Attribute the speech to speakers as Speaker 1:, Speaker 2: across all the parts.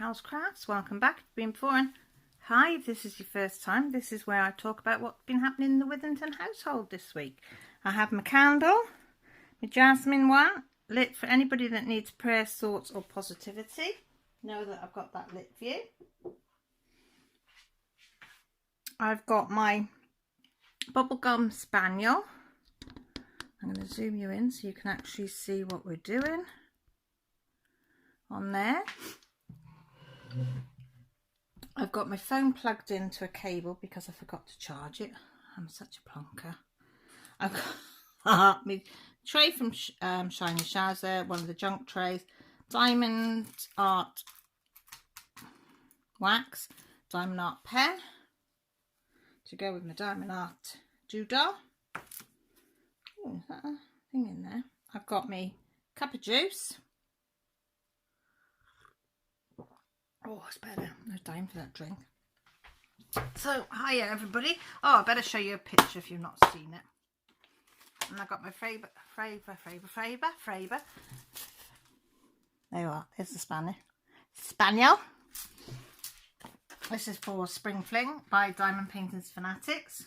Speaker 1: Carol's Crafts. Welcome back. If you've been before, and hi, if this is your first time, this is where I talk about what's been happening in the Withington household this week. I have my candle, my jasmine one, lit for anybody that needs prayer, thoughts or positivity. Know that I've got that lit for you. I've got my bubblegum spaniel. I'm going to zoom you in so you can actually see what we're doing on there. I've got my phone plugged into a cable because I forgot to charge it. I'm such a plonker. I've got my tray from Shiny Shazza, one of the junk trays, diamond art wax, diamond art pen to go with my diamond art doodle. Oh, is that a thing in there? I've got my cup of juice. Oh, it's better. No time for that drink. So, hiya everybody. Oh, I better show you a picture if you've not seen it. And I've got my Fraber. There you are. There's the Spaniel. This is for Spring Fling by Diamond Painters Fanatics.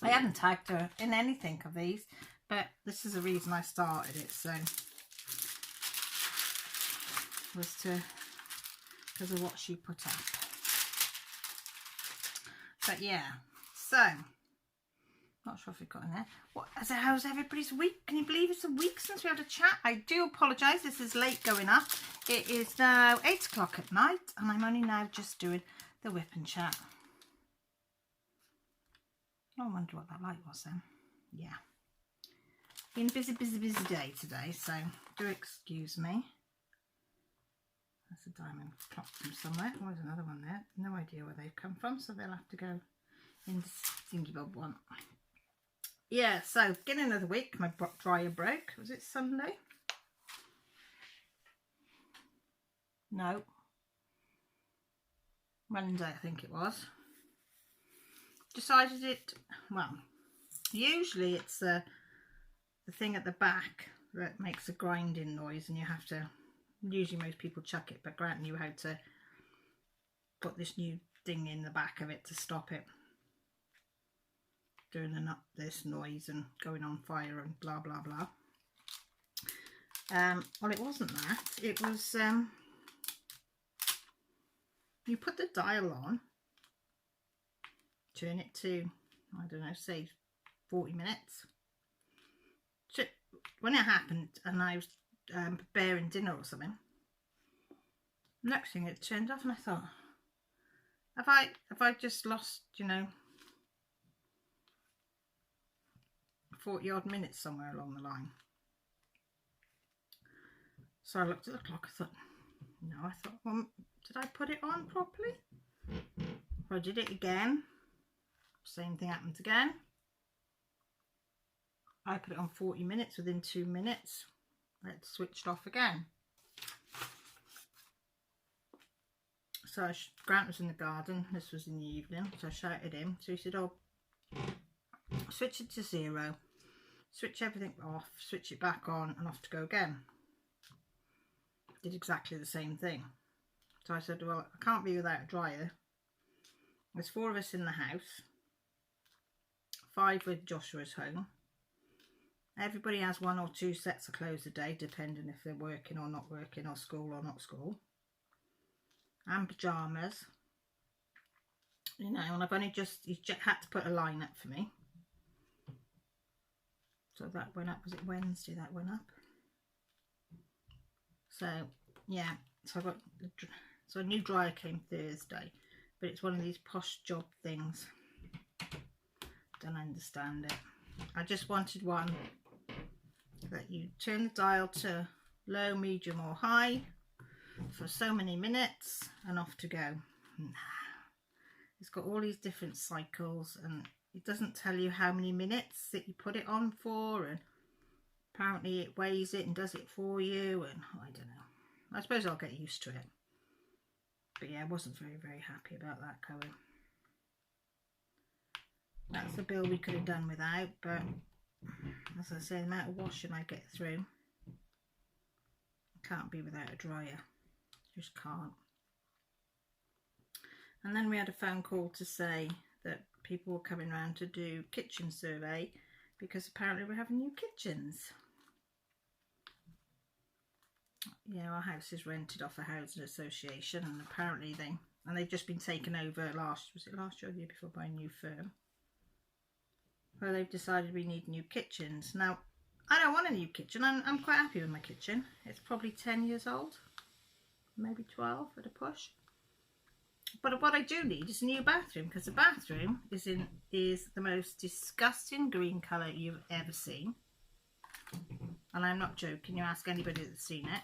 Speaker 1: I haven't tagged her in anything of these, but this is the reason I started it. So, was to because of what she put up. But yeah, so not sure if we've got in there. How's everybody's week? Can you believe it's a week since we had a chat? I do apologise, this is late going up. It is now 8 o'clock at night and I'm only now just doing the whip and chat. Oh, I wonder what that light was then. Yeah, been a busy day today, so do excuse me. That's a diamond pop from somewhere. Oh, there's another one there. No idea where they've come from, so they'll have to go in the Stingy Bob one. Yeah, so beginning of the week, my dryer broke. Was it Sunday? No. Monday, I think it was. Decided it, well, usually it's the thing at the back that makes a grinding noise and you have to, usually most people chuck it, but Grant knew how to put this new thing in the back of it to stop it doing this noise and going on fire and blah blah blah. Well, it wasn't that. It was you put the dial on, turn it to, I don't know, say 40 minutes. So when it happened and I was preparing dinner or something, next thing it turned off and I thought, have I just lost, you know, 40 odd minutes somewhere along the line? So I looked at the clock. I thought, no. I thought, well, did I put it on properly? I did it again. Same thing happened again. I put it on 40 minutes. Within 2 minutes, it switched off again. So Grant was in the garden. This was in the evening. So I shouted him. So he said, oh, switch it to 0. Switch everything off. Switch it back on and off to go again. Did exactly the same thing. So I said, well, I can't be without a dryer. There's 4 of us in the house. 5 with Joshua's home. Everybody has 1 or 2 sets of clothes a day, depending if they're working or not working, or school or not school. And pyjamas. You know, and I've only just, he had to put a line up for me. So that went up, was it Wednesday that went up? So, yeah, so I got, so a new dryer came Thursday, but it's one of these posh job things. Don't understand it. I just wanted one that you turn the dial to low, medium or high for so many minutes and off to go. It's got all these different cycles and it doesn't tell you how many minutes that you put it on for, and apparently it weighs it and does it for you, and I don't know. I suppose I'll get used to it. But yeah, I wasn't very happy about that going. That's the bill we could have done without, but as I say, the amount of washing I get through, I can't be without a dryer. Just can't. And then we had a phone call to say that people were coming around to do kitchen survey because apparently we're having new kitchens. Yeah, our house is rented off a housing association, and apparently they've just been taken over was it last year or the year before, by a new firm. Well, they've decided we need new kitchens. Now, I don't want a new kitchen. I'm quite happy with my kitchen. It's probably 10 years old, maybe 12 at a push. But what I do need is a new bathroom, because the bathroom is the most disgusting green colour you've ever seen. And I'm not joking, you ask anybody that's seen it.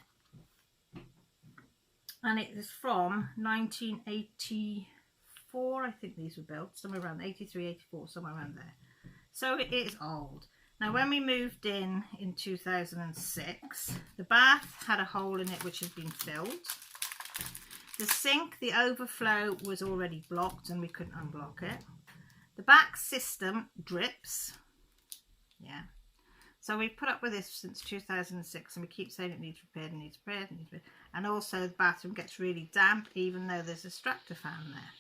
Speaker 1: And it is from 1984, I think these were built, somewhere around 83, 84, somewhere around there. So it is old. Now, when we moved in 2006, the bath had a hole in it which had been filled. The sink, the overflow was already blocked and we couldn't unblock it. The back system drips. Yeah. So we've put up with this since 2006, and we keep saying it needs repaired, it needs repaired, it needs repaired. And also the bathroom gets really damp even though there's a Stractor fan there.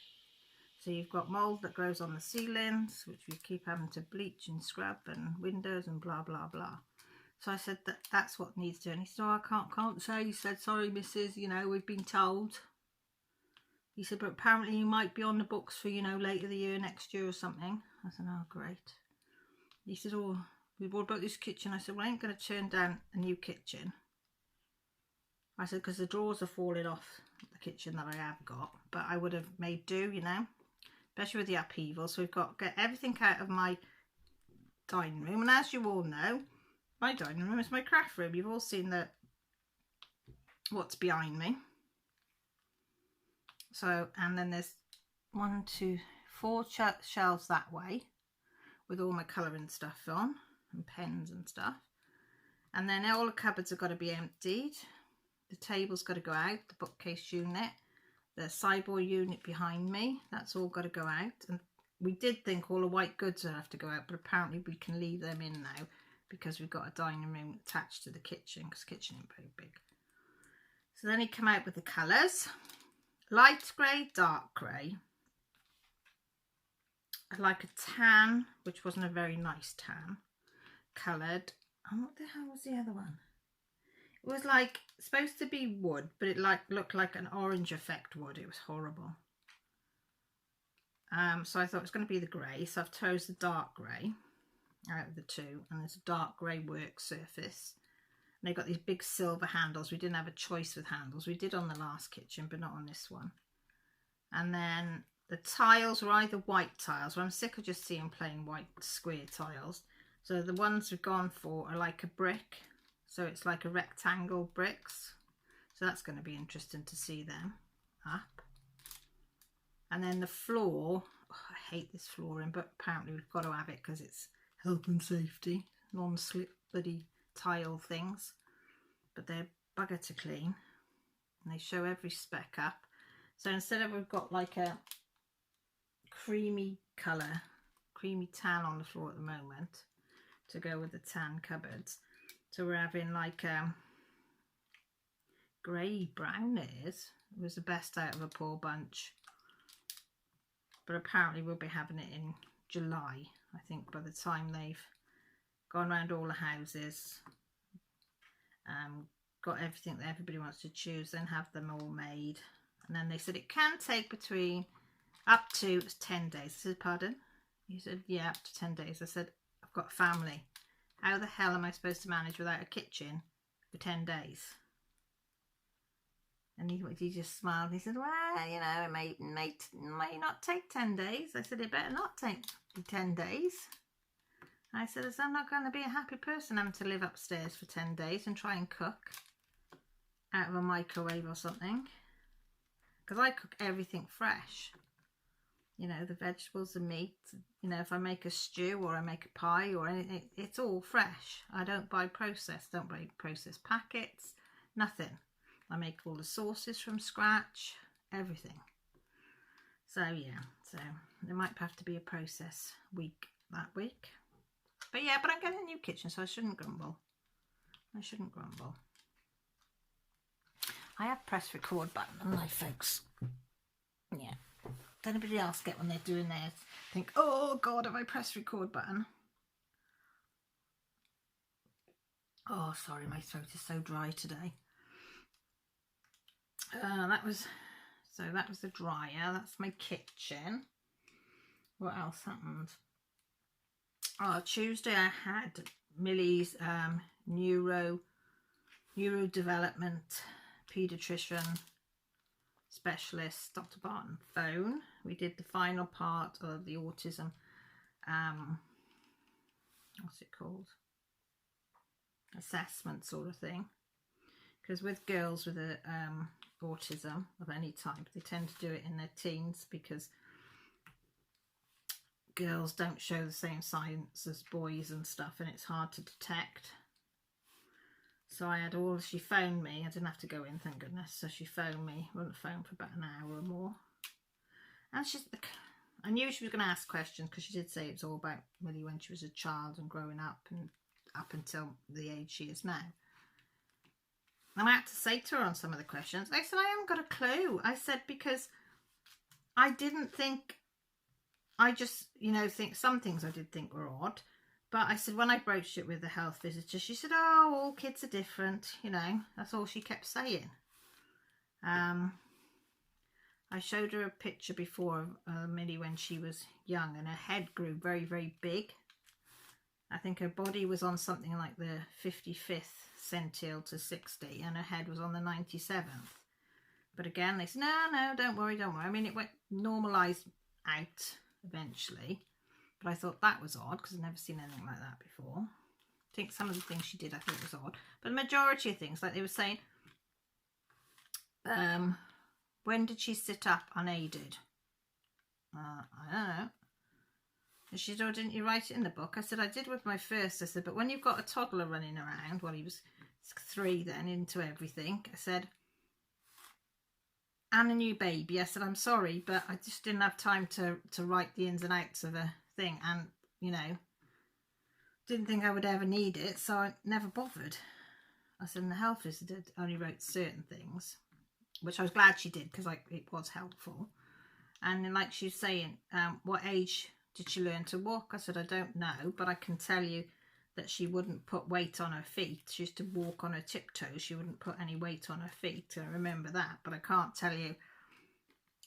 Speaker 1: So you've got mould that grows on the ceilings, which we keep having to bleach and scrub, and windows and blah, blah, blah. So I said that's what needs doing. He said, oh, I can't say. He said, sorry, missus, you know, we've been told. He said, but apparently you might be on the books for, you know, later the year, next year or something. I said, oh, great. He said, oh, what about this kitchen? I said, well, I ain't going to turn down a new kitchen. I said, because the drawers are falling off the kitchen that I have got, but I would have made do, you know, especially with the upheaval. So we've got to get everything out of my dining room. And as you all know, my dining room is my craft room. You've all seen what's behind me. So, and then there's 1, 2, 4 shelves that way with all my colouring stuff on and pens and stuff. And then all the cupboards have got to be emptied. The table's got to go out, the bookcase unit, the sideboard unit behind me, that's all got to go out. And we did think all the white goods would have to go out, but apparently we can leave them in now because we've got a dining room attached to the kitchen, because the kitchen isn't very big. So then he come out with the colours. Light grey, dark grey. I like a tan, which wasn't a very nice tan, coloured. And what the hell was the other one? It was like supposed to be wood, but it looked like an orange effect wood. It was horrible. So I thought it was going to be the grey, so I've chose the dark grey out of the two, and there's a dark grey work surface. And they've got these big silver handles. We didn't have a choice with handles. We did on the last kitchen, but not on this one. And then the tiles were either white tiles, but I'm sick of just seeing plain white square tiles. So the ones we've gone for are like a brick. So it's like a rectangle bricks. So that's going to be interesting to see them up. And then the floor, oh, I hate this flooring, but apparently we've got to have it because it's health and safety. Non-slip bloody tile things. But they're bugger to clean. And they show every speck up. So instead of we've got like a creamy colour, creamy tan on the floor at the moment to go with the tan cupboards. So we're having like grey brown it is. It was the best out of a poor bunch. But apparently we'll be having it in July, I think, by the time they've gone around all the houses, got everything that everybody wants to choose, then have them all made. And then they said it can take between up to 10 days. I said, pardon? He said, yeah, up to 10 days. I said, I've got a family. How the hell am I supposed to manage without a kitchen for 10 days? And he just smiled. He said, well, you know, it may not take 10 days. I said, it better not take 10 days. I said, I'm not going to be a happy person having to live upstairs for 10 days and try and cook out of a microwave or something. Because I cook everything fresh. You know, the vegetables, the meat, you know, if I make a stew or I make a pie or anything, it's all fresh. I don't buy processed, don't buy processed packets, nothing. I make all the sauces from scratch, everything. So yeah, so there might have to be a process week that week. But yeah, but I'm getting a new kitchen, so I shouldn't grumble. I shouldn't grumble. I have press record button on my folks. Yeah. Does anybody else get when they're doing theirs? Think, oh God, have I pressed record button? Oh, sorry, my throat is so dry today. That was the dryer. That's my kitchen. What else happened? Oh, Tuesday I had Millie's neurodevelopment paediatrician specialist, Dr. Barton, phone. We did the final part of the autism, what's it called? Assessment sort of thing. Because with girls with a autism of any type, they tend to do it in their teens because girls don't show the same signs as boys and stuff, and it's hard to detect. So I had she phoned me. I didn't have to go in, thank goodness. So she phoned me. I wasn't phoned for about an hour or more. And I knew she was going to ask questions because she did say it was all about Millie when she was a child and growing up and up until the age she is now. And I had to say to her on some of the questions, I said, I haven't got a clue. I said, because I didn't think, I just, think some things I did think were odd. But I said, when I broached it with the health visitor, she said, oh, all kids are different. That's all she kept saying. I showed her a picture before of Millie when she was young, and her head grew very, very big. I think her body was on something like the 55th centile to 60, and her head was on the 97th. But again, they said, no, don't worry. I mean, it went normalised out eventually. But I thought that was odd because I've never seen anything like that before. I think some of the things she did I thought was odd. But the majority of things, like they were saying, when did she sit up unaided? I don't know. And she said, oh, didn't you write it in the book? I said, I did with my first. I said, but when you've got a toddler running around, well, he was 3 then, into everything. I said, and a new baby. I said, I'm sorry, but I just didn't have time to write the ins and outs of a thing. And, didn't think I would ever need it, so I never bothered. I said, and the health visitor only wrote certain things, which I was glad she did because it was helpful. And then, like she was saying, what age did she learn to walk? I said, I don't know, but I can tell you that she wouldn't put weight on her feet. She used to walk on her tiptoes. She wouldn't put any weight on her feet. I remember that, but I can't tell you.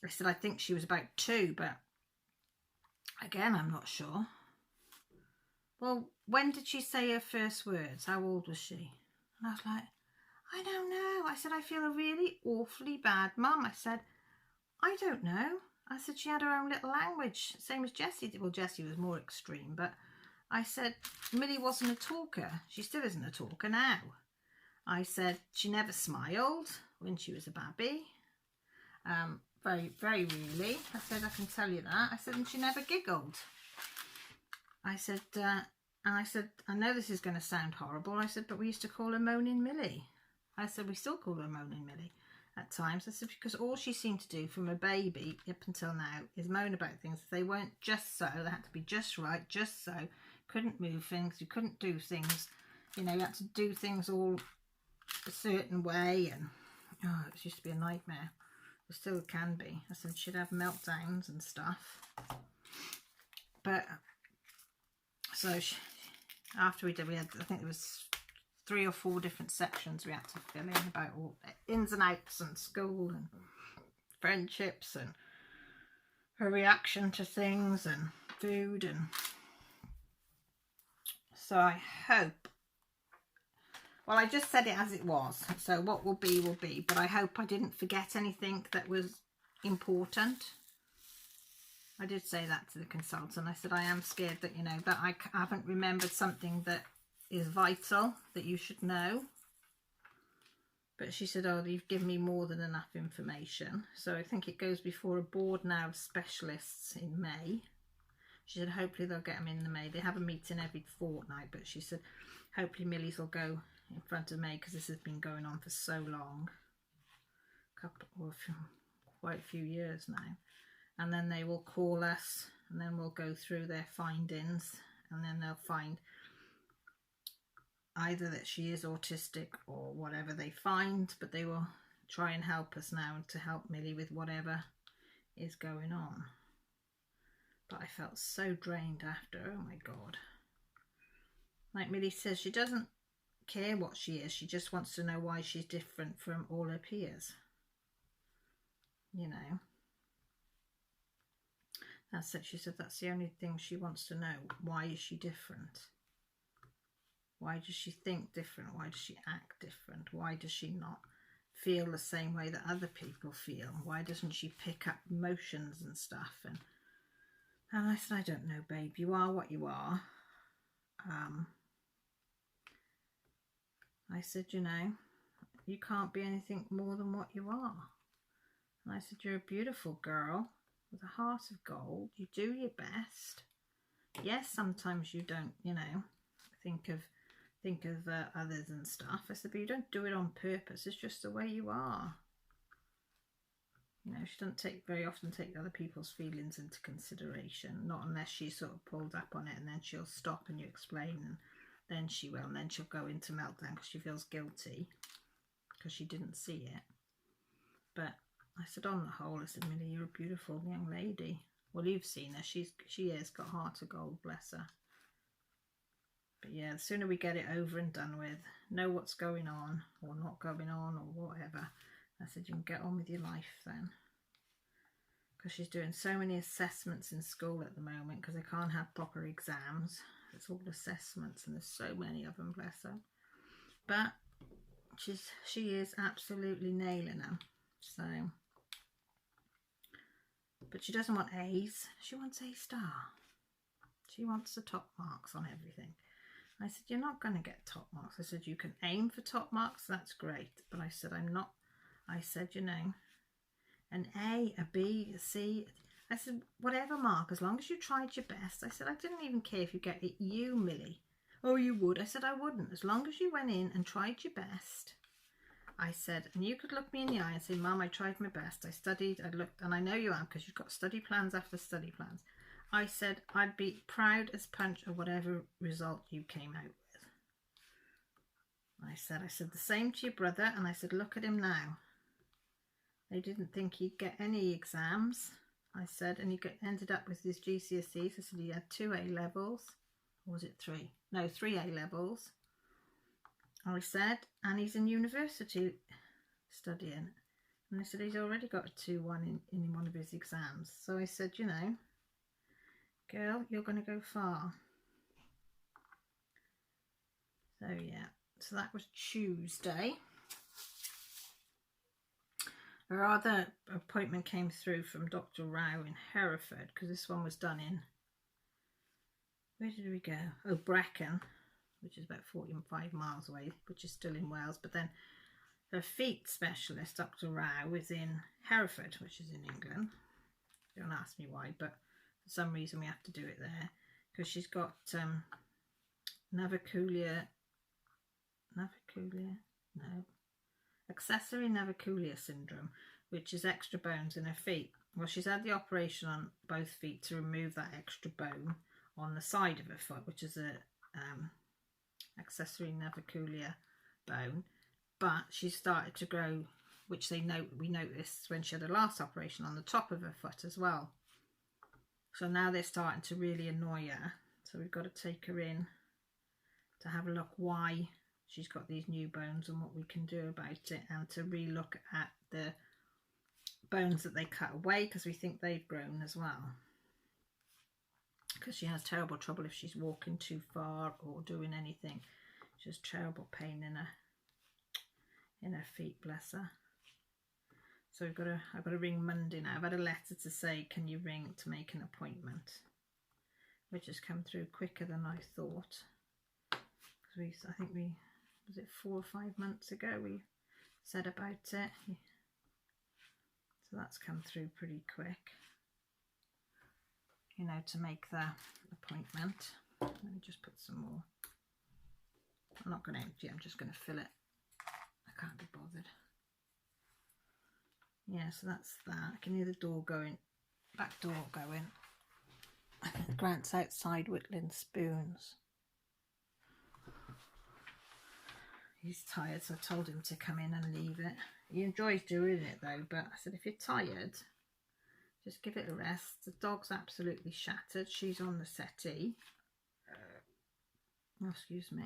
Speaker 1: I said, I think she was about 2, but again, I'm not sure. Well, when did she say her first words? How old was she? And I was like, I don't know. I said, I feel a really awfully bad mum. I said, I don't know. I said, she had her own little language, same as Jessie did. Well, Jessie was more extreme, but I said, Millie wasn't a talker. She still isn't a talker now. I said, she never smiled when she was a baby. Very, very rarely. I said, I can tell you that. I said, and she never giggled. I said, and I said, I know this is going to sound horrible. I said, but we used to call her Moaning Millie. I said, we still call her Moaning Millie at times. I said, because all she seemed to do from a baby up until now is moan about things. They weren't just so. They had to be just right, just so. Couldn't move things. You couldn't do things. You had to do things all a certain way. And, it used to be a nightmare. It still can be. I said she'd have meltdowns and stuff. But, so after we had, I think there was 3 or 4 different sections we had to fill in about all ins and outs and school and friendships and her reaction to things and food. And so I hope, well, I just said it as it was, so what will be, but I hope I didn't forget anything that was important. I did say that to the consultant. I said, I am scared that, that I haven't remembered something that is vital, that you should know. But she said, oh, you've given me more than enough information. So I think it goes before a board now of specialists in May. She said, hopefully they'll get them in the May. They have a meeting every fortnight, but she said, hopefully Millie's will go in front of May because this has been going on for so long. Quite a few years now. And then they will call us and then we'll go through their findings, and then they'll find either that she is autistic or whatever they find, but they will try and help us now to help Millie with whatever is going on. But I felt so drained after. Oh my God. Like Millie says, she doesn't care what she is. She just wants to know why she's different from all her peers. You know. That's it. She said that's the only thing she wants to know. Why is she different? Why does she think different? Why does she act different? Why does she not feel the same way that other people feel? Why doesn't she pick up emotions and stuff? And I said, I don't know, babe. You are what you are. I said, you know, you can't be anything more than what you are. And I said, you're a beautiful girl with a heart of gold. You do your best. Yes, sometimes you don't, you know, think of others and stuff. I said, but you don't do it on purpose. It's just the way you are. You know, she doesn't very often take other people's feelings into consideration. Not unless she's sort of pulled up on it, and then she'll stop and you explain, and then she will, and then she'll go into meltdown because she feels guilty because she didn't see it. But I said, on the whole, I said, Millie, you're a beautiful young lady. Well, you've seen her. She has got heart of gold, bless her. But yeah, the sooner we get it over and done with, know what's going on or not going on or whatever, I said, you can get on with your life then. Because she's doing so many assessments in school at the moment because they can't have proper exams. It's all assessments and there's so many of them, bless her. But she is absolutely nailing them. So, but she doesn't want A's. She wants A star. She wants the top marks on everything. I said, you're not going to get top marks. I said, you can aim for top marks. That's great. But I said, I'm not. I said, you know, an A, a B, a C. I said, whatever mark, as long as you tried your best. I said, I didn't even care if you get it, you, Millie. Oh, you would. I said, I wouldn't. As long as you went in and tried your best. I said, and you could look me in the eye and say, Mum, I tried my best. I studied, I looked, and I know you have because you've got study plans after study plans. I said, I'd be proud as punch of whatever result you came out with. I said the same to your brother, and I said, look at him now. They didn't think he'd get any exams, I said, and he ended up with his GCSEs. I said he had 2 A levels, or was it 3? No, 3 A levels. I said, and he's in university studying. And I said, he's already got a 2-1 in one of his exams. So I said, you know, girl, you're going to go far. So yeah, so that was Tuesday. Her other appointment came through from Dr. Rao in Hereford, because this one was done in, where did we go? Oh, Brecon, which is about 45 miles away, which is still in Wales. But then her feet specialist, Dr. Rao, is in Hereford, which is in England. Don't ask me why, but for some reason we have to do it there, because she's got accessory navicular syndrome, which is extra bones in her feet. Well, she's had the operation on both feet to remove that extra bone on the side of her foot, which is a accessory navicular bone, but she started to grow, which we noticed when she had her last operation, on the top of her foot as well. So now they're starting to really annoy her, so we've got to take her in to have a look why she's got these new bones and what we can do about it, and to re-look at the bones that they cut away, because we think they've grown as well, because she has terrible trouble if she's walking too far or doing anything. She has terrible pain in her feet, bless her. So I've got to ring Monday now. I've had a letter to say, can you ring to make an appointment, which has come through quicker than I thought, because I think was it 4 or 5 months ago we said about it. So that's come through pretty quick, you know, to make the appointment. Let me just put some more. I'm not going to empty it, I'm just going to fill it. I can't be bothered. Yeah, so that's that. I can hear the door going, back door going. Grant's outside whittling spoons. He's tired, so I told him to come in and leave it. He enjoys doing it though, but I said, if you're tired, just give it a rest. The dog's absolutely shattered. She's on the settee. Oh, excuse me.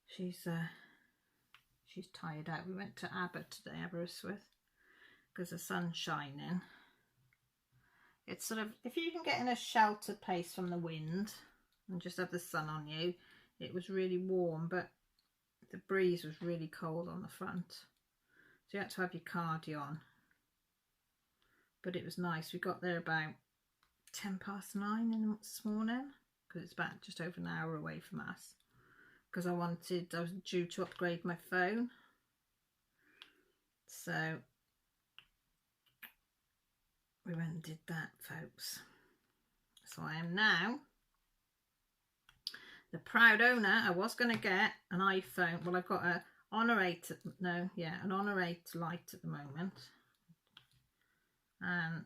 Speaker 1: She's tired out. We went to Aberystwyth, because the sun's shining. It's sort of, if you can get in a sheltered place from the wind and just have the sun on you, it was really warm, but the breeze was really cold on the front. So you had to have your cardi on. But it was nice. We got there about 9:10 this morning, because it's about just over an hour away from us. Because I was due to upgrade my phone. So we went and did that, folks. So I am now the proud owner. I was going to get an iPhone. Well, I've got an Honor 8, an Honor 8 Lite at the moment. And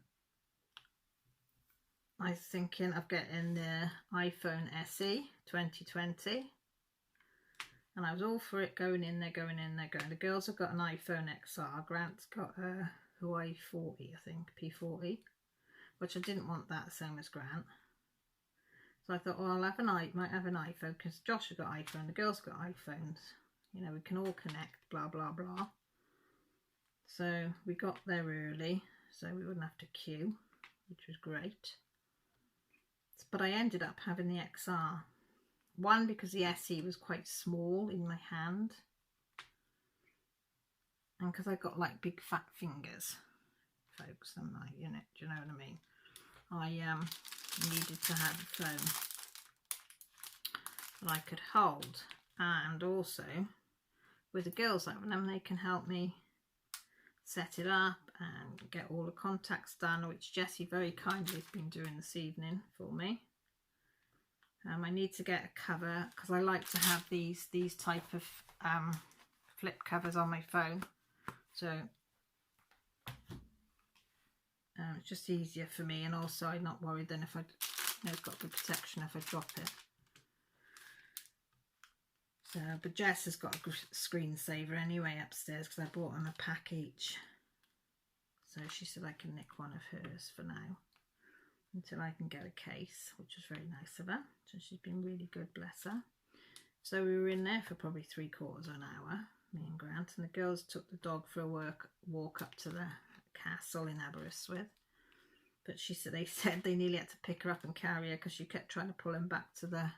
Speaker 1: I was thinking of getting the iPhone SE 2020. And I was all for it, going in there. The girls have got an iPhone XR. Grant's got a Huawei 40, I think, P40, which I didn't want that, same as Grant. So I thought, well, might have an iPhone, because Josh has got iPhone, the girls got iPhones. You know, we can all connect, blah, blah, blah. So we got there early, so we wouldn't have to queue, which was great. But I ended up having the XR. One, because the SE was quite small in my hand. And because I got like big fat fingers, folks, I'm like, do you know what I mean? I needed to have a phone that I could hold. And also, with the girls having them, they can help me set it up and get all the contacts done, which Jessie very kindly has been doing this evening for me. I need to get a cover, because I like to have these type of flip covers on my phone. So it's just easier for me, and also I'm not worried then if it's got good protection if I drop it. So, but Jess has got a screensaver anyway upstairs, because I bought them a pack each. So she said I can nick one of hers for now, until I can get a case, which was very nice of her. So she's been really good, bless her. So we were in there for probably 3/4 of an hour, me and Grant, and the girls took the dog for a walk up to the castle in Aberystwyth. But they said they nearly had to pick her up and carry her, because she kept trying to pull him back to the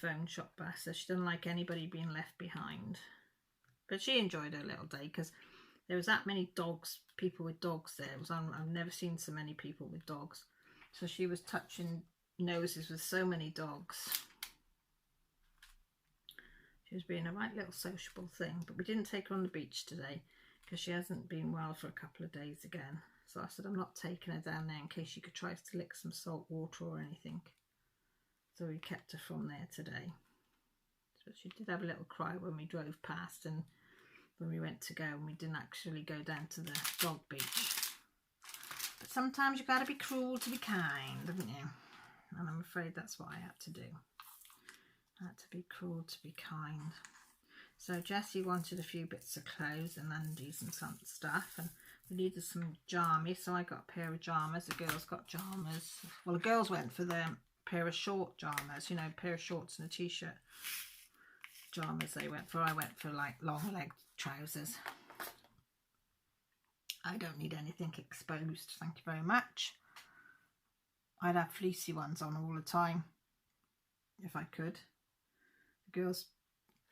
Speaker 1: phone shop bus. So she doesn't like anybody being left behind. But she enjoyed her little day, because there was that many people with dogs there. I've never seen so many people with dogs. So she was touching noses with so many dogs. She was being a right little sociable thing. But we didn't take her on the beach today, because she hasn't been well for a couple of days again. So I said, I'm not taking her down there in case she tries to lick some salt water or anything. So we kept her from there today. So she did have a little cry when we drove past, and when we went to go, and we didn't actually go down to the dog beach. But sometimes you've got to be cruel to be kind, haven't you? And I'm afraid that's what I had to do. I had to be cruel to be kind. So Jessie wanted a few bits of clothes and undies and some stuff, and we needed some jammies, so I got a pair of jammers. The girls got jammers. Well, the girls went for the pair of short jammers, a pair of shorts and a t-shirt. Jammers they went for. I went for like long leg trousers. I don't need anything exposed, thank you very much. I'd have fleecy ones on all the time if I could. The girls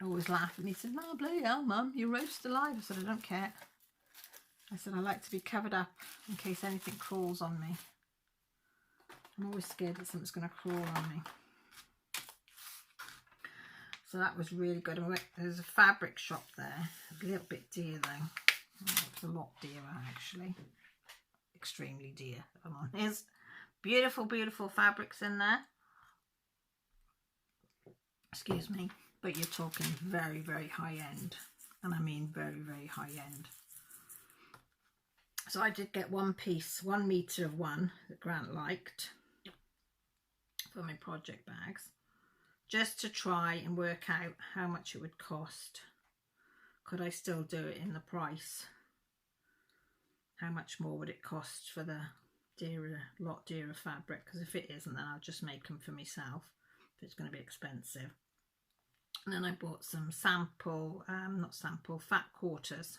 Speaker 1: always laugh at me, said, "No, bloody hell, Mum, you're roast alive." I said, I don't care. I said, I like to be covered up in case anything crawls on me. I'm always scared that something's going to crawl on me. So that was really good. There's a fabric shop there. A little bit dear though. It's a lot dearer actually. Extremely dear, if I'm honest. Beautiful, beautiful fabrics in there. Excuse me. But you're talking very, very high end. And I mean very, very high end. So I did get one piece, 1 metre of one that Grant liked for my project bags, just to try and work out how much it would cost. Could I still do it in the price? how much more would it cost for the lot dearer fabric, because if it isn't, then I'll just make them for myself if it's going to be expensive. And then I bought some fat quarters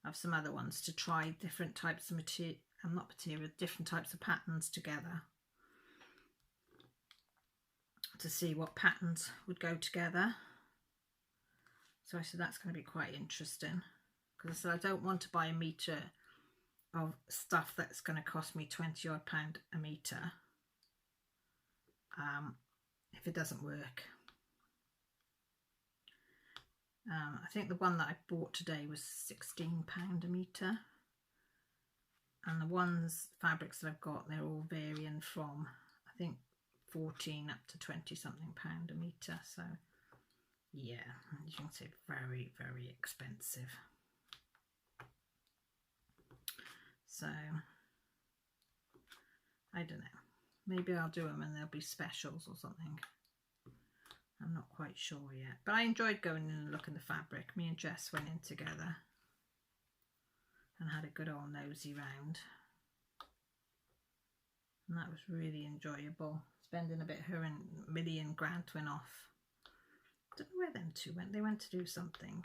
Speaker 1: of some other ones to try different types of different types of patterns together, to see what patterns would go together. So I said that's going to be quite interesting, because I said I don't want to buy a metre of stuff that's going to cost me £20 odd a metre if it doesn't work. I think the one that I bought today was £16 a metre, and the fabrics that I've got, they're all varying from I think 14 up to 20 something pound a metre. So yeah, as you can see, very, very expensive. So I don't know, maybe I'll do them and there'll be specials or something. I'm not quite sure yet, but I enjoyed going in and looking at the fabric. Me and Jess went in together and had a good old nosy round, and that was really enjoyable. Spending a bit, her and Millie and Grant went off. I don't know where them two went. They went to do something,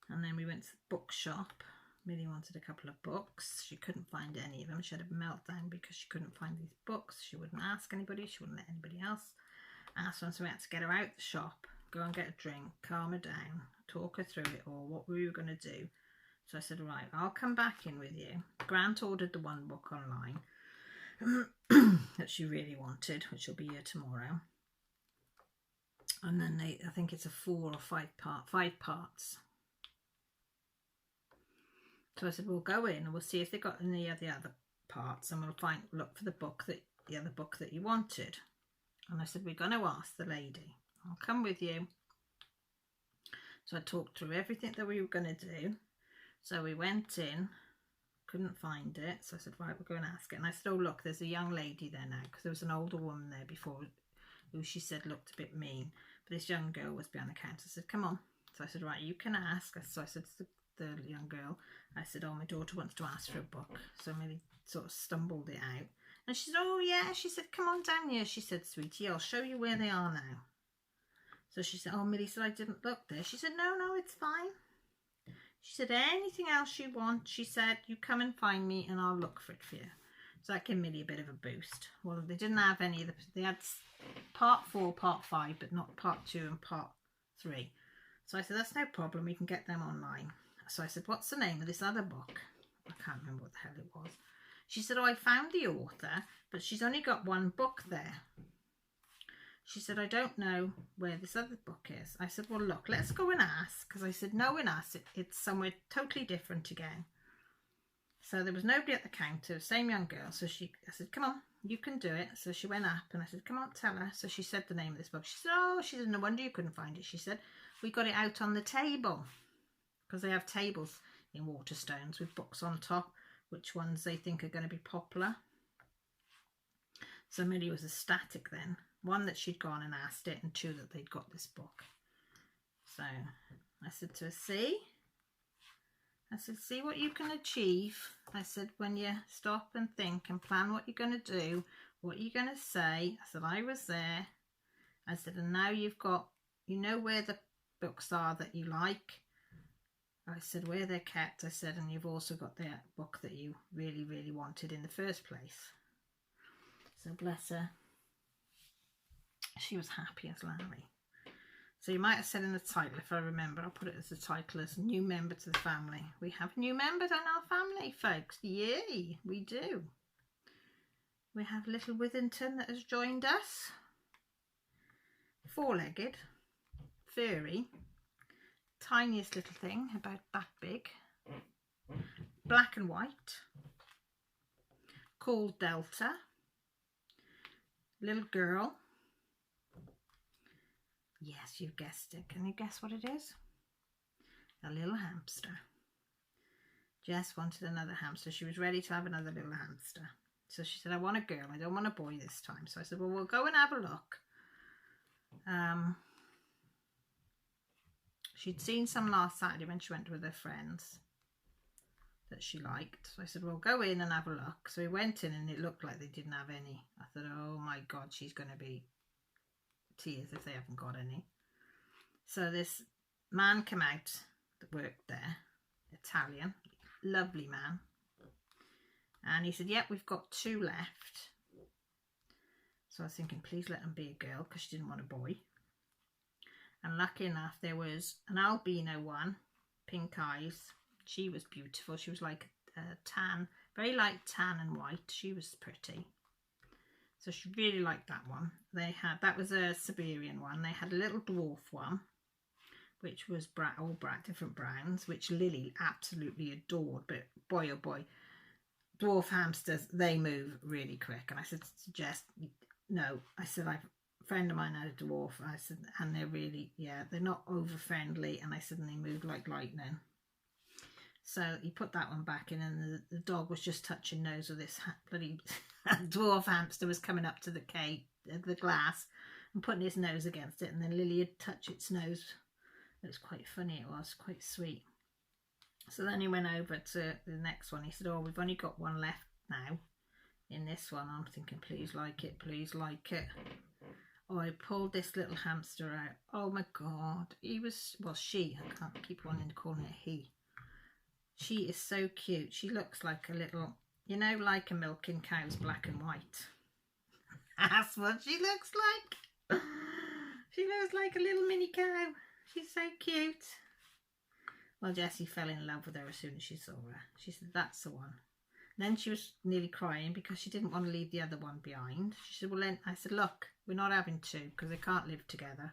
Speaker 1: and then we went to the bookshop. Millie wanted a couple of books. She couldn't find any of them. She had a meltdown because she couldn't find these books. She wouldn't ask anybody. She wouldn't let anybody else ask one. So we had to get her out the shop, go and get a drink, calm her down, talk her through it all, what we were going to do. So I said, right, I'll come back in with you. Grant ordered the one book online that she really wanted, which will be here tomorrow. And then I think it's a 4 or 5 parts. So I said, we'll go in and we'll see if they got any of the other parts, and we'll look for the other book that you wanted. And I said, we're going to ask the lady. I'll come with you. So I talked through everything that we were going to do. So we went in, couldn't find it. So I said, right, we'll go and ask it. And I said, oh, look, there's a young lady there now, because there was an older woman there before who she said looked a bit mean. But this young girl was behind the counter. I said, come on. So I said, right, you can ask. So I said to the young girl, I said, oh, my daughter wants to ask for a book. So Millie sort of stumbled it out. And she said, oh yeah, she said, come on down here. She said, sweetie, I'll show you where they are now. So she said, oh, Millie said, I didn't look there. She said, no, it's fine. She said, anything else you want, she said, you come and find me and I'll look for it for you. So that gave Millie a bit of a boost. Well, they didn't have any of they had part 4, part 5, but not part 2 and part 3. So I said, that's no problem, we can get them online. So I said, what's the name of this other book? I can't remember what the hell it was. She said, oh, I found the author, but she's only got one book there. She said, I don't know where this other book is. I said, well, look, let's go and ask. Because I said, no one asked. It's somewhere totally different again. So there was nobody at the counter, same young girl. So I said, come on, you can do it. So she went up and I said, come on, tell her. So she said the name of this book. She said, oh, she said, no wonder you couldn't find it. She said, we got it out on the table. Because they have tables in Waterstones with books on top, which ones they think are going to be popular. So Millie was ecstatic then. 1, that she'd gone and asked it, and 2, that they'd got this book. So I said to her, see? I said, see what you can achieve. I said, when you stop and think and plan what you're going to do, what you're going to say. I said, I was there. I said, and now you've got, you know where the books are that you like. I said, where they're kept. I said, and you've also got the book that you really, really wanted in the first place. So bless her. She was happy as Larry. So you might have said in the title, if I remember, I'll put it as the title, as new member to the family. We have new members in our family, folks. Yay, we do. We have little Withington that has joined us. 4-legged, furry, tiniest little thing, about that big, black and white, called Delta, little girl. Yes, you've guessed it. Can you guess what it is? A little hamster. Jess wanted another hamster. She was ready to have another little hamster. So she said, I want a girl. I don't want a boy this time. So I said, well, we'll go and have a look. She'd seen some last Saturday when she went with her friends. that she liked. So I said, well, go in and have a look. So we went in and it looked like they didn't have any. I thought, oh my God, she's going to be tears if they haven't got any. So this man came out that worked there, Italian, lovely man. And he said, yep, we've got 2 left. So I was thinking, please let them be a girl, because she didn't want a boy. And lucky enough, there was an albino one, pink eyes. She was beautiful. She was like a tan, very light tan and white. She was pretty. So she really liked that one. That was a Siberian one. They had a little dwarf one, which was all different browns, which Lily absolutely adored. But boy, oh boy, dwarf hamsters, they move really quick. And I said, suggest, no. I said, a friend of mine had a dwarf. I said, and they're really, yeah, they're not over friendly. And I said, and they move like lightning. So he put that one back in, and the dog was just touching nose with this bloody dwarf hamster was coming up to the glass and putting his nose against it, and then Lily had touched its nose. It was quite funny, it was quite sweet. So then he went over to the next one. He said, oh, we've only got one left now in this one. I'm thinking, please like it, please like it. Oh, I pulled this little hamster out. Oh my God. She, I can't keep wanting to call it he. She is so cute. She looks like a little, you know, like a milking cow's black and white. That's what she looks like. She looks like a little mini cow. She's so cute. Well, Jessie fell in love with her as soon as she saw her. She said, that's the one. And then she was nearly crying because she didn't want to leave the other one behind. She said, well, then I said, look, we're not having 2 because they can't live together.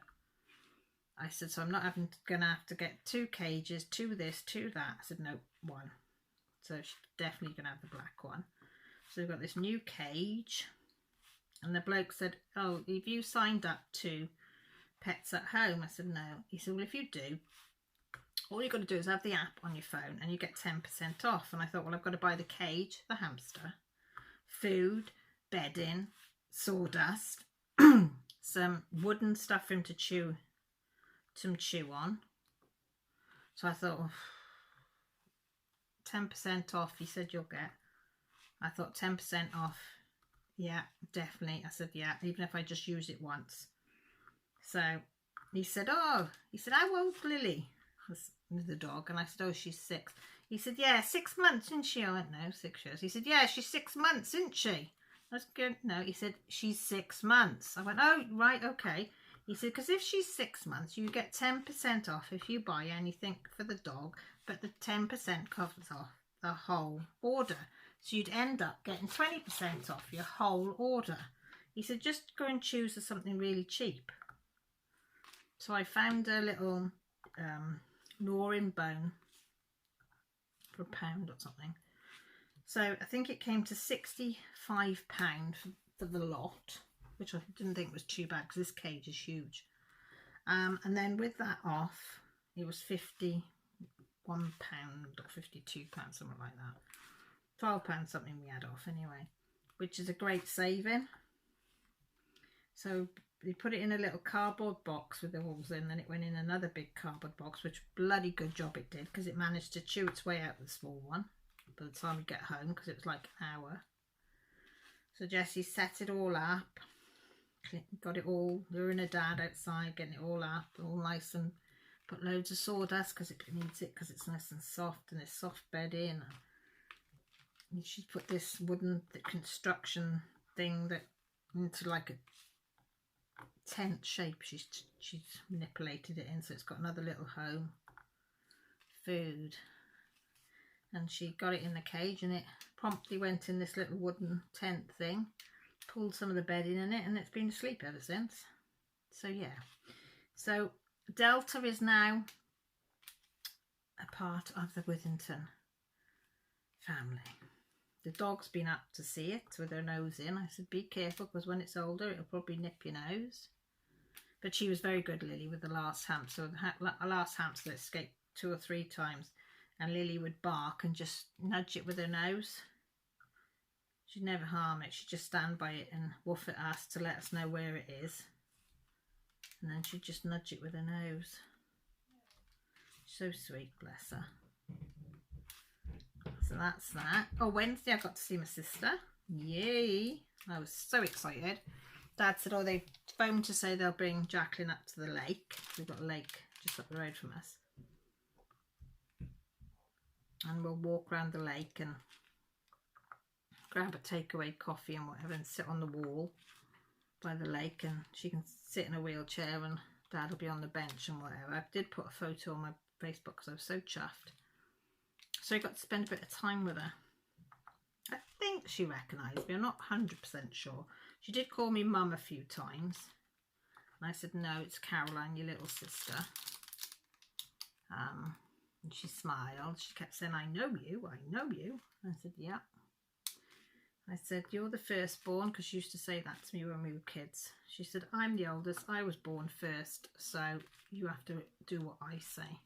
Speaker 1: I said, so I'm not going to have to get 2 cages, 2 this, 2 that. I said, no, 1. So she's definitely going to have the black one. So we've got this new cage. And the bloke said, oh, have you signed up to Pets at Home? I said, no. He said, well, if you do, all you've got to do is have the app on your phone and you get 10% off. And I thought, well, I've got to buy the cage, the hamster, food, bedding, sawdust, some wooden stuff for him to chew on. So I thought, oh, 10% off, he said you'll get. I thought 10% off, yeah, definitely. I said, yeah, even if I just use it once. So he said, how old's Lily? The dog. And I said, oh, she's 6. He said, yeah, 6 months, isn't she? I went, no, 6 years. He said, yeah, she's 6 months, isn't she? That's good. No, he said, she's 6 months. I went, oh, right, okay. He said, because if she's 6 months, you get 10% off if you buy anything for the dog, but the 10% covers off the whole order. So you'd end up getting 20% off your whole order. He said, just go and choose something really cheap. So I found a little gnawing bone for £1 or something. So I think it came to £65 for the lot, which I didn't think was too bad because this cage is huge. And then with that off, it was £51 or £52, something like that. £12 something we had off anyway, which is a great saving. So we put it in a little cardboard box with the holes in, then it went in another big cardboard box, which bloody good job it did, because it managed to chew its way out the small one by the time we get home, because it was like an hour. So Jessie set it all up, got it all, her and her dad outside getting it all up, all nice, and put loads of sawdust because it needs it, because it's nice and soft, and this soft bedding. And she put this wooden construction thing that into like a tent shape. She's manipulated it in, so it's got another little home, food, and she got it in the cage, and it promptly went in this little wooden tent thing, pulled some of the bedding in it, and it's been asleep ever since. So yeah, so Delta is now a part of the Withington family. The dog's been up to see it with her nose in. I said, be careful, because when it's older, it'll probably nip your nose. But she was very good, Lily, with the last hamster. The last hamster escaped 2 or 3 times, and Lily would bark and just nudge it with her nose. She'd never harm it. She'd just stand by it and woof at us to let us know where it is. And then she'd just nudge it with her nose. So sweet, bless her. So that's that. Oh, Wednesday I got to see my sister. Yay! I was so excited. Dad said, oh, they phoned to say they'll bring Jacqueline up to the lake. We've got a lake just up the road from us. And we'll walk around the lake and grab a takeaway coffee and whatever and sit on the wall by the lake, and she can sit in a wheelchair and Dad will be on the bench and whatever. I did put a photo on my Facebook because I was so chuffed. So I got to spend a bit of time with her. I think she recognised me. I'm not 100% sure. She did call me mum a few times. And I said, no, it's Caroline, your little sister. And she smiled. She kept saying, I know you, I know you. I said, yeah. I said, you're the firstborn, because she used to say that to me when we were kids. She said, I'm the oldest. I was born first, so you have to do what I say.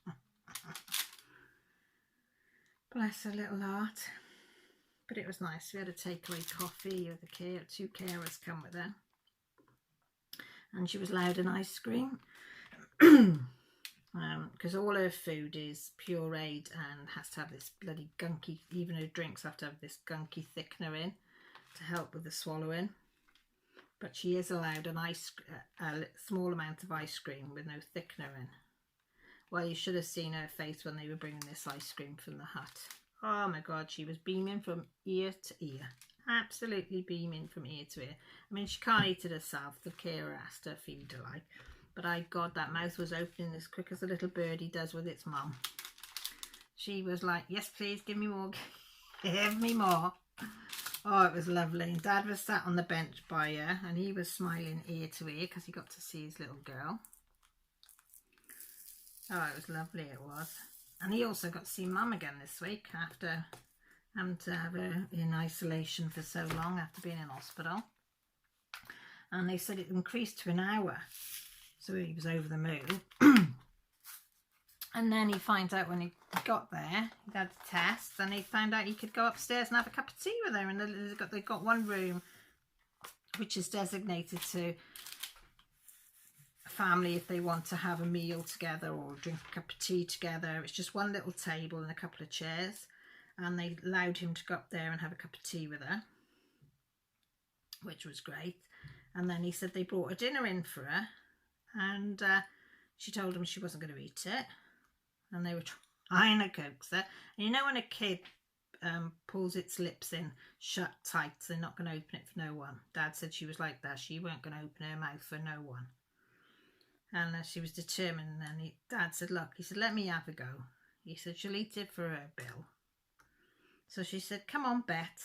Speaker 1: Bless her little heart. But it was nice. We had a takeaway coffee with the two carers come with her. And she was allowed an ice cream. Because all her food is pureed and has to have this bloody gunky, even her drinks have to have this gunky thickener in to help with the swallowing. But she is allowed a small amount of ice cream with no thickener in. Well, you should have seen her face when they were bringing this ice cream from the hut. Oh my God, she was beaming from ear to ear. Absolutely beaming from ear to ear. I mean, she can't eat it herself. The carer asked her, feed her like. But God, that mouth was opening as quick as a little birdie does with its mum. She was like, yes, please, give me more. Give me more. Oh, it was lovely. Dad was sat on the bench by her and he was smiling ear to ear because he got to see his little girl. Oh, it was lovely, it was. And he also got to see Mum again this week after having to have her in isolation for so long after being in hospital. And they said it increased to an hour. So he was over the moon. And then he finds out when he got there, he had a test, and he found out he could go upstairs and have a cup of tea with her. And they've got one room which is designated to family if they want to have a meal together or drink a cup of tea together. It's just one little table and a couple of chairs, and they allowed him to go up there and have a cup of tea with her, which was great. And then he said they brought a dinner in for her, and she told him she wasn't going to eat it, and they were trying to coax her. And you know when a kid pulls its lips in shut tight, they're not going to open it for no one. Dad said she was like that. She weren't going to open her mouth for no one. And she was determined. And then Dad said, look, he said, let me have a go. He said, she'll eat it for her bill. So she said, come on, Bet.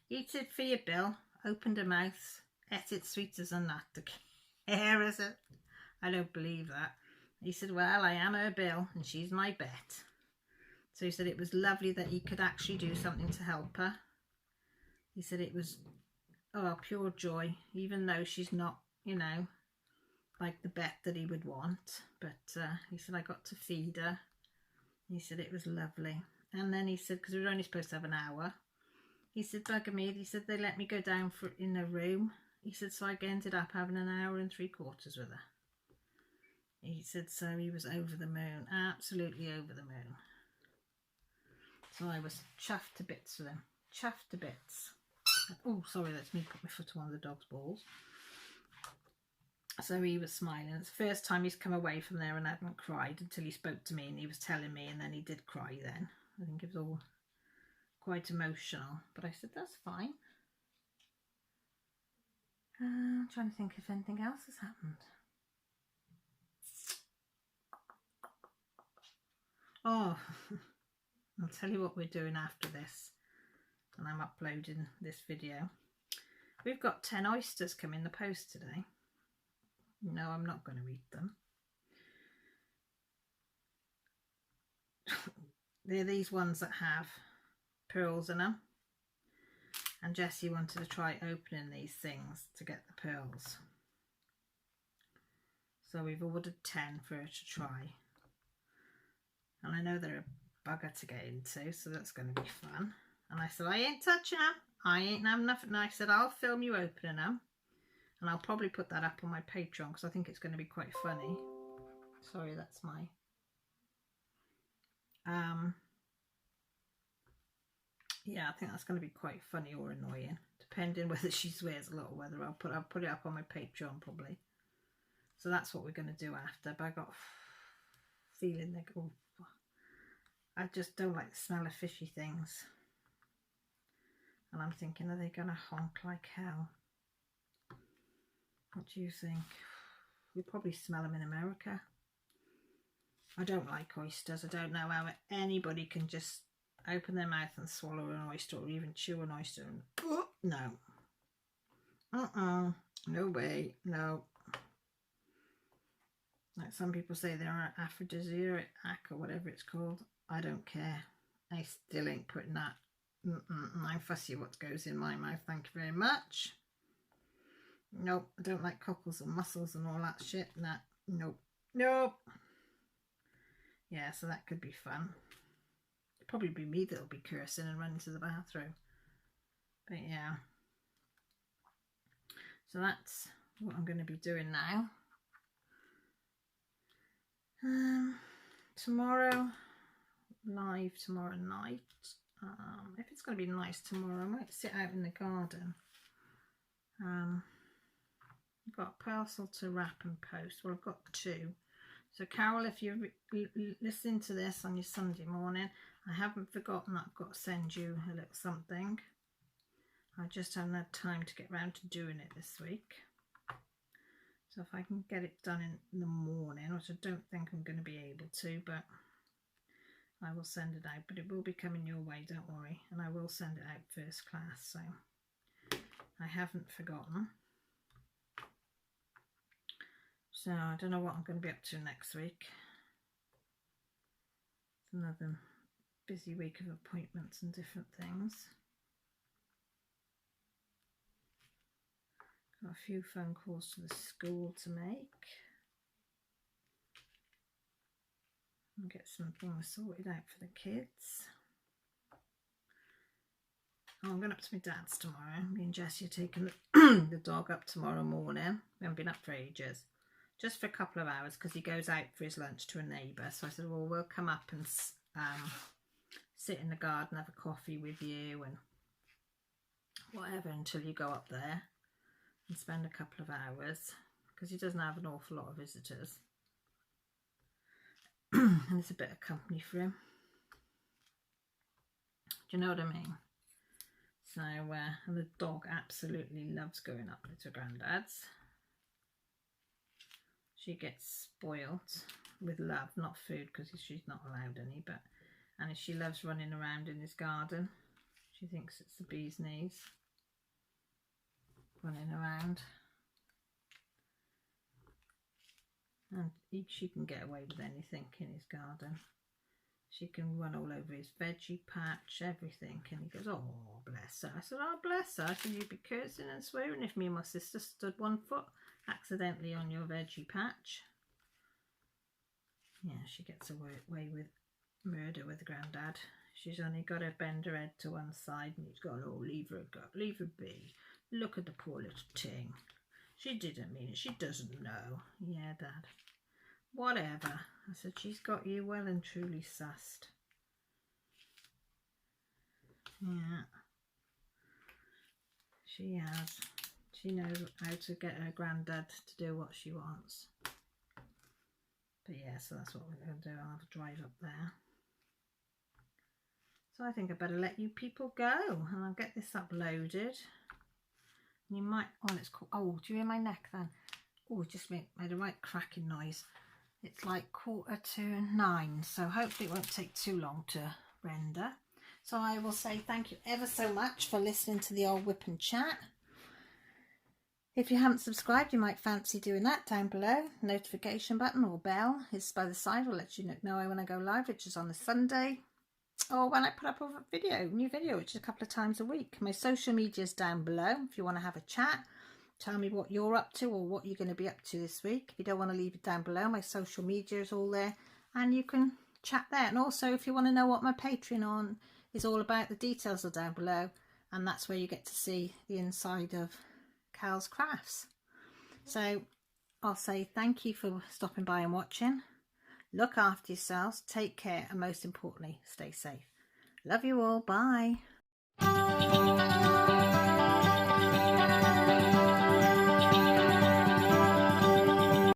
Speaker 1: Eat it for your bill. Opened her mouth. Ate it sweet as a nut. The care is it? I don't believe that. He said, well, I am her bill and she's my Bet. So he said it was lovely that he could actually do something to help her. He said it was, oh, pure joy, even though she's not, you know, like the Bet that he would want. But he said, I got to feed her. He said it was lovely. And then he said, because we were only supposed to have an hour, he said, bugger me, he said, they let me go down in a room. He said, so I ended up having an hour and 3/4 with her. He said, so he was over the moon, absolutely over the moon. So I was chuffed to bits with him, chuffed to bits. Oh, sorry, that's me put my foot on one of the dog's balls. So he was smiling. It's the first time he's come away from there and hadn't cried until he spoke to me, and he was telling me, and then he did cry then. I think it was all quite emotional, but I said, that's fine. I'm trying to think if anything else has happened. Oh, I'll tell you what we're doing after this, and I'm uploading this video. We've got 10 oysters come in the post today. No, I'm not going to eat them. They're these ones that have pearls in them. And Jessie wanted to try opening these things to get the pearls. So we've ordered 10 for her to try. And I know they're a bugger to get into, so that's going to be fun. And I said, I ain't touching them. I ain't having nothing. And I said, I'll film you opening them. And I'll probably put that up on my Patreon because I think it's going to be quite funny. Sorry, that's my... yeah, I think that's going to be quite funny or annoying, depending whether she swears a lot or whether I'll put it up on my Patreon probably. So that's what we're going to do after. But I got a feeling like, oh, I just don't like the smell of fishy things. And I'm thinking, are they going to honk like hell? What do you think? You'll probably smell them in America. I don't like oysters. I don't know how anybody can just open their mouth and swallow an oyster or even chew an oyster. And, oh, no. No way. No. Like some people say they're aphrodisiac or whatever it's called. I don't care. I still ain't putting that. I'm fussy what goes in my mouth. Thank you very much. Nope. I don't like cockles and mussels and all that shit. Nah. Nope. Nope. Yeah, so that could be fun. It'll probably be me that'll be cursing and running to the bathroom. But yeah. So that's what I'm going to be doing now. Tomorrow, live tomorrow night. If it's going to be nice tomorrow, I might sit out in the garden. I've got a parcel to wrap and post. Well, I've got 2. So Carol, if you're listening to this on your Sunday morning, I haven't forgotten that I've got to send you a little something. I just haven't had time to get around to doing it this week. So if I can get it done in the morning, which I don't think I'm going to be able to, but I will send it out. But it will be coming your way, don't worry. And I will send it out first class, so I haven't forgotten. So I don't know what I'm going to be up to next week. It's another busy week of appointments and different things. Got a few phone calls to the school to make. And get some things sorted out for the kids. Oh, I'm going up to my dad's tomorrow. Me and Jessie are taking the dog up tomorrow morning. We haven't been up for ages. Just for a couple of hours because he goes out for his lunch to a neighbour. So I said, well, we'll come up and sit in the garden, have a coffee with you and whatever until you go up there and spend a couple of hours because he doesn't have an awful lot of visitors. And it's a bit of company for him. Do you know what I mean? So the dog absolutely loves going up to Grandad's. She gets spoilt with love, not food because she's not allowed any, and she loves running around in his garden. She thinks it's the bee's knees, running around. And she can get away with anything in his garden. She can run all over his veggie patch, everything. And he goes, oh, bless her. I said, oh, bless her. I said, you'd be cursing and swearing if me and my sister stood 1 foot accidentally on your veggie patch. Yeah, she gets away with murder with Grandad. She's only got to bend her head to one side and he's got, oh, leave her be. Look at the poor little thing. She didn't mean it. She doesn't know. Yeah, Dad. Whatever. I said, she's got you well and truly sussed. Yeah. She has. She knows how to get her Grandad to do what she wants. But yeah, so that's what we're going to do. I'll have a drive up there. So I think I better let you people go and I'll get this uploaded. You might, oh, it's cool. Oh, do you hear my neck then? Oh, it just made a right cracking noise. It's like 9:45, so hopefully it won't take too long to render. So I will say thank you ever so much for listening to the old Whip and Chat. If you haven't subscribed, you might fancy doing that down below. Notification button or bell is by the side. Will let you know when I go live, which is on a Sunday. Or when I put up a new video, which is a couple of times a week. My social media is down below if you want to have a chat. Tell me what you're up to or what you're going to be up to this week. If you don't want to leave it down below, my social media is all there and you can chat there. And also if you want to know what my Patreon is all about, the details are down below and that's where you get to see the inside of Cal's Crafts. So I'll say thank you for stopping by and watching. Look after yourselves, take care and most importantly, stay safe. Love you all. Bye. Bye.